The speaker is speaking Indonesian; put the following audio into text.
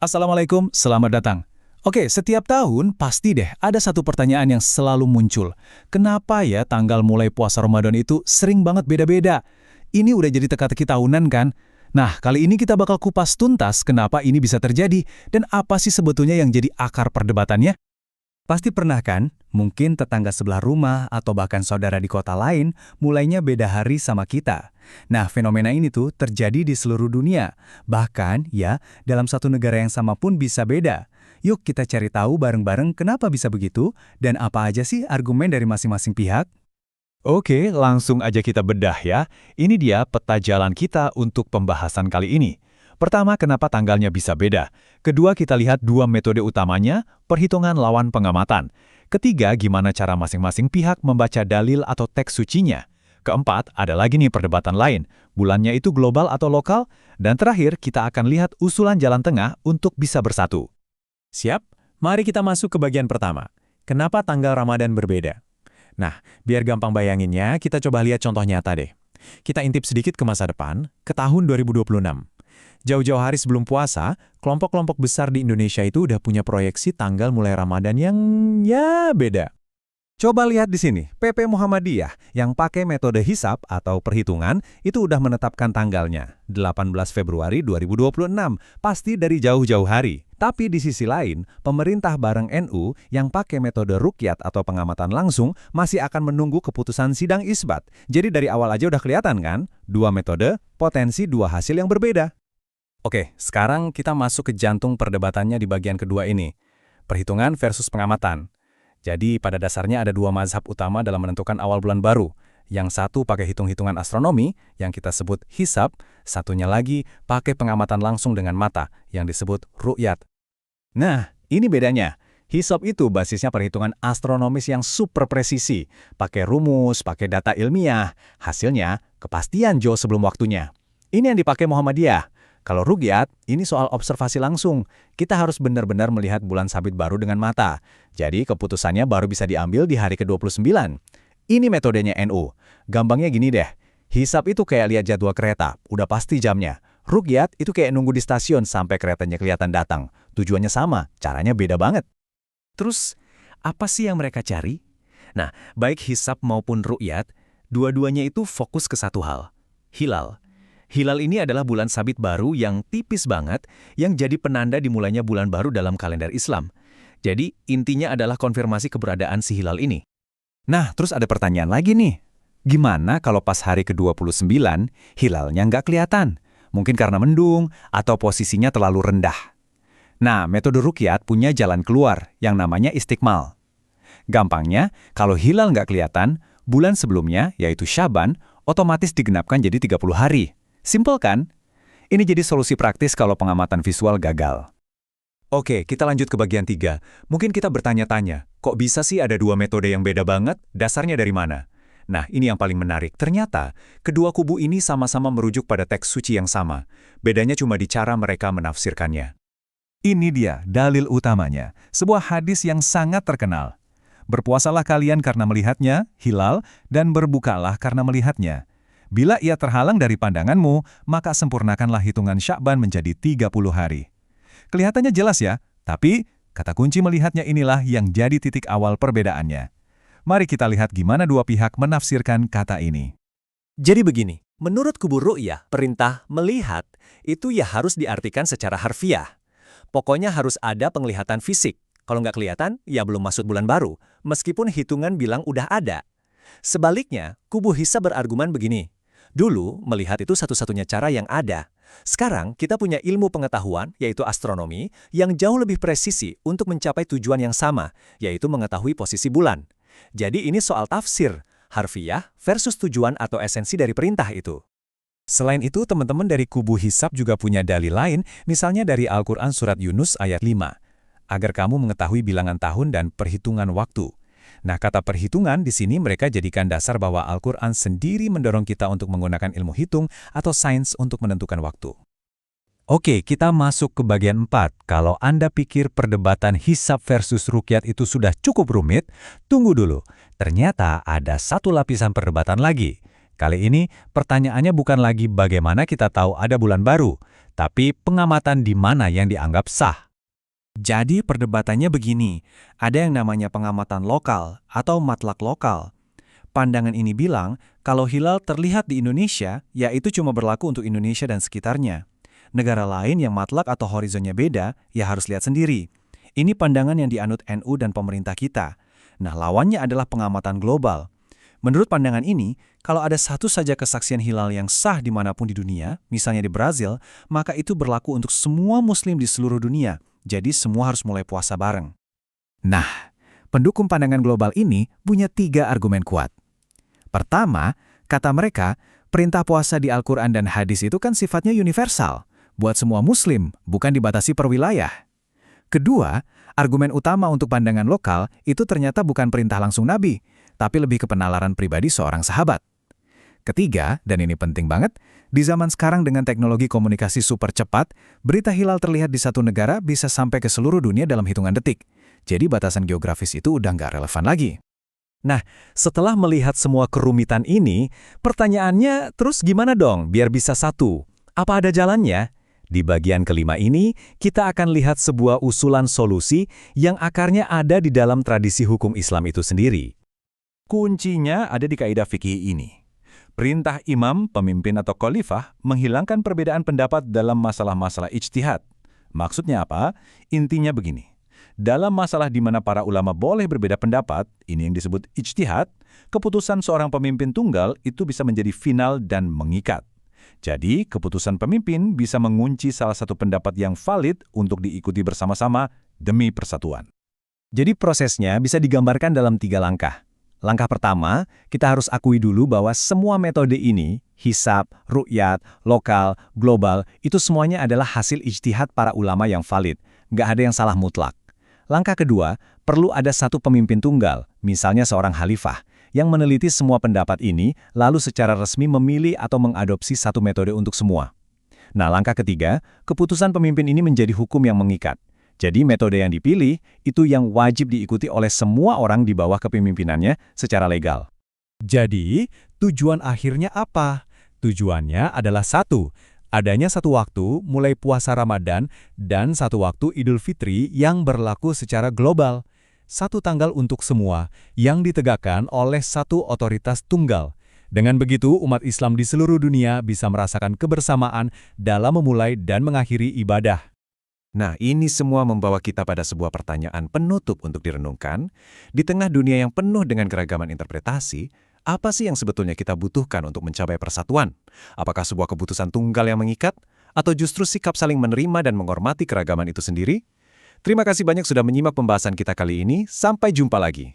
Assalamualaikum, selamat datang. Oke, setiap tahun pasti deh ada satu pertanyaan yang selalu muncul. Kenapa ya tanggal mulai puasa Ramadan itu sering banget beda-beda? Ini udah jadi teka-teki tahunan kan? Nah, kali ini kita bakal kupas tuntas kenapa ini bisa terjadi dan apa sih sebetulnya yang jadi akar perdebatannya? Pasti pernah kan? Mungkin tetangga sebelah rumah atau bahkan saudara di kota lain mulainya beda hari sama kita. Nah, fenomena ini tuh terjadi di seluruh dunia. Bahkan, ya, dalam satu negara yang sama pun bisa beda. Yuk kita cari tahu bareng-bareng kenapa bisa begitu dan apa aja sih argumen dari masing-masing pihak. Oke, langsung aja kita bedah ya. Ini dia peta jalan kita untuk pembahasan kali ini. Pertama, kenapa tanggalnya bisa beda. Kedua, kita lihat dua metode utamanya, perhitungan lawan pengamatan. Ketiga, gimana cara masing-masing pihak membaca dalil atau teks sucinya. Keempat, ada lagi nih perdebatan lain. Bulannya itu global atau lokal? Dan terakhir, kita akan lihat usulan jalan tengah untuk bisa bersatu. Siap? Mari kita masuk ke bagian pertama. Kenapa tanggal Ramadan berbeda? Nah, biar gampang bayanginnya, kita coba lihat contoh nyata deh. Kita intip sedikit ke masa depan, ke tahun 2026. Jauh-jauh hari sebelum puasa, kelompok-kelompok besar di Indonesia itu udah punya proyeksi tanggal mulai Ramadan yang beda. Coba lihat di sini, PP Muhammadiyah yang pakai metode hisab atau perhitungan itu udah menetapkan tanggalnya, 18 Februari 2026, pasti dari jauh-jauh hari. Tapi di sisi lain, pemerintah bareng NU yang pakai metode ruqyat atau pengamatan langsung masih akan menunggu keputusan sidang isbat. Jadi dari awal aja udah kelihatan kan, dua metode, potensi dua hasil yang berbeda. Oke, sekarang kita masuk ke jantung perdebatannya di bagian kedua ini. Perhitungan versus pengamatan. Jadi pada dasarnya ada dua mazhab utama dalam menentukan awal bulan baru. Yang satu pakai hitung-hitungan astronomi, yang kita sebut hisab. Satunya lagi pakai pengamatan langsung dengan mata, yang disebut ru'yat. Nah, ini bedanya. Hisab itu basisnya perhitungan astronomis yang super presisi. Pakai rumus, pakai data ilmiah. Hasilnya, kepastian jauh sebelum waktunya. Ini yang dipakai Muhammadiyah. Kalau ruqyat, ini soal observasi langsung. Kita harus benar-benar melihat bulan sabit baru dengan mata. Jadi keputusannya baru bisa diambil di hari ke-29. Ini metodenya NU. Gampangnya gini deh. Hisab itu kayak lihat jadwal kereta, udah pasti jamnya. Ruqyat itu kayak nunggu di stasiun sampai keretanya kelihatan datang. Tujuannya sama, caranya beda banget. Terus, apa sih yang mereka cari? Nah, baik hisab maupun ru'yat, dua-duanya itu fokus ke satu hal, hilal. Hilal ini adalah bulan sabit baru yang tipis banget, yang jadi penanda dimulainya bulan baru dalam kalender Islam. Jadi, intinya adalah konfirmasi keberadaan si hilal ini. Nah, terus ada pertanyaan lagi nih. Gimana kalau pas hari ke-29, hilalnya nggak kelihatan? Mungkin karena mendung atau posisinya terlalu rendah. Nah, metode ruqyat punya jalan keluar yang namanya istikmal. Gampangnya, kalau hilal nggak kelihatan, bulan sebelumnya, yaitu Syaban, otomatis digenapkan jadi 30 hari. Simpel kan? Ini jadi solusi praktis kalau pengamatan visual gagal. Oke, kita lanjut ke bagian 3. Mungkin kita bertanya-tanya, kok bisa sih ada dua metode yang beda banget? Dasarnya dari mana? Nah, ini yang paling menarik. Ternyata, kedua kubu ini sama-sama merujuk pada teks suci yang sama. Bedanya cuma di cara mereka menafsirkannya. Ini dia dalil utamanya, sebuah hadis yang sangat terkenal. Berpuasalah kalian karena melihatnya, hilal, dan berbukalah karena melihatnya. Bila ia terhalang dari pandanganmu, maka sempurnakanlah hitungan Sya'ban menjadi 30 hari. Kelihatannya jelas ya, tapi kata kunci melihatnya inilah yang jadi titik awal perbedaannya. Mari kita lihat gimana dua pihak menafsirkan kata ini. Jadi begini, menurut kubu ru'yah, perintah melihat itu ya harus diartikan secara harfiah. Pokoknya harus ada penglihatan fisik. Kalau nggak kelihatan, ya belum masuk bulan baru, meskipun hitungan bilang udah ada. Sebaliknya, kubu hisab berargumen begini. Dulu, melihat itu satu-satunya cara yang ada. Sekarang, kita punya ilmu pengetahuan, yaitu astronomi, yang jauh lebih presisi untuk mencapai tujuan yang sama, yaitu mengetahui posisi bulan. Jadi ini soal tafsir, harfiah versus tujuan atau esensi dari perintah itu. Selain itu, teman-teman dari kubu hisab juga punya dalil lain, misalnya dari Al-Quran Surat Yunus ayat 5, agar kamu mengetahui bilangan tahun dan perhitungan waktu. Nah, kata perhitungan di sini mereka jadikan dasar bahwa Al-Quran sendiri mendorong kita untuk menggunakan ilmu hitung atau sains untuk menentukan waktu. Oke, kita masuk ke bagian 4. Kalau Anda pikir perdebatan hisab versus ruqyat itu sudah cukup rumit, tunggu dulu. Ternyata ada satu lapisan perdebatan lagi. Kali ini, pertanyaannya bukan lagi bagaimana kita tahu ada bulan baru, tapi pengamatan di mana yang dianggap sah. Jadi perdebatannya begini, ada yang namanya pengamatan lokal atau matlak lokal. Pandangan ini bilang, kalau hilal terlihat di Indonesia, ya itu cuma berlaku untuk Indonesia dan sekitarnya. Negara lain yang matlak atau horizonnya beda, ya harus lihat sendiri. Ini pandangan yang dianut NU dan pemerintah kita. Nah, lawannya adalah pengamatan global. Menurut pandangan ini, kalau ada satu saja kesaksian hilal yang sah dimanapun di dunia, misalnya di Brazil, maka itu berlaku untuk semua muslim di seluruh dunia. Jadi semua harus mulai puasa bareng. Nah, pendukung pandangan global ini punya 3 argumen kuat. Pertama, kata mereka, perintah puasa di Al-Quran dan hadis itu kan sifatnya universal, buat semua muslim, bukan dibatasi per wilayah. Kedua, argumen utama untuk pandangan lokal itu ternyata bukan perintah langsung Nabi, tapi lebih ke penalaran pribadi seorang sahabat. Ketiga, dan ini penting banget, di zaman sekarang dengan teknologi komunikasi super cepat, berita hilal terlihat di satu negara bisa sampai ke seluruh dunia dalam hitungan detik. Jadi batasan geografis itu udah nggak relevan lagi. Nah, setelah melihat semua kerumitan ini, pertanyaannya terus gimana dong biar bisa satu? Apa ada jalannya? Di bagian kelima ini, kita akan lihat sebuah usulan solusi yang akarnya ada di dalam tradisi hukum Islam itu sendiri. Kuncinya ada di kaidah fikih ini. Perintah imam, pemimpin atau khalifah menghilangkan perbedaan pendapat dalam masalah-masalah ijtihad. Maksudnya apa? Intinya begini. Dalam masalah di mana para ulama boleh berbeda pendapat, ini yang disebut ijtihad, keputusan seorang pemimpin tunggal itu bisa menjadi final dan mengikat. Jadi, keputusan pemimpin bisa mengunci salah satu pendapat yang valid untuk diikuti bersama-sama demi persatuan. Jadi prosesnya bisa digambarkan dalam 3 langkah. Langkah pertama, kita harus akui dulu bahwa semua metode ini, hisab, ru'yat, lokal, global, itu semuanya adalah hasil ijtihad para ulama yang valid. Nggak ada yang salah mutlak. Langkah kedua, perlu ada satu pemimpin tunggal, misalnya seorang khalifah, yang meneliti semua pendapat ini, lalu secara resmi memilih atau mengadopsi satu metode untuk semua. Nah, langkah ketiga, keputusan pemimpin ini menjadi hukum yang mengikat. Jadi metode yang dipilih itu yang wajib diikuti oleh semua orang di bawah kepemimpinannya secara legal. Jadi, tujuan akhirnya apa? Tujuannya adalah satu, adanya satu waktu mulai puasa Ramadan dan satu waktu Idul Fitri yang berlaku secara global. Satu tanggal untuk semua yang ditegakkan oleh satu otoritas tunggal. Dengan begitu, umat Islam di seluruh dunia bisa merasakan kebersamaan dalam memulai dan mengakhiri ibadah. Nah, ini semua membawa kita pada sebuah pertanyaan penutup untuk direnungkan. Di tengah dunia yang penuh dengan keragaman interpretasi, apa sih yang sebetulnya kita butuhkan untuk mencapai persatuan? Apakah sebuah keputusan tunggal yang mengikat? Atau justru sikap saling menerima dan menghormati keragaman itu sendiri? Terima kasih banyak sudah menyimak pembahasan kita kali ini. Sampai jumpa lagi.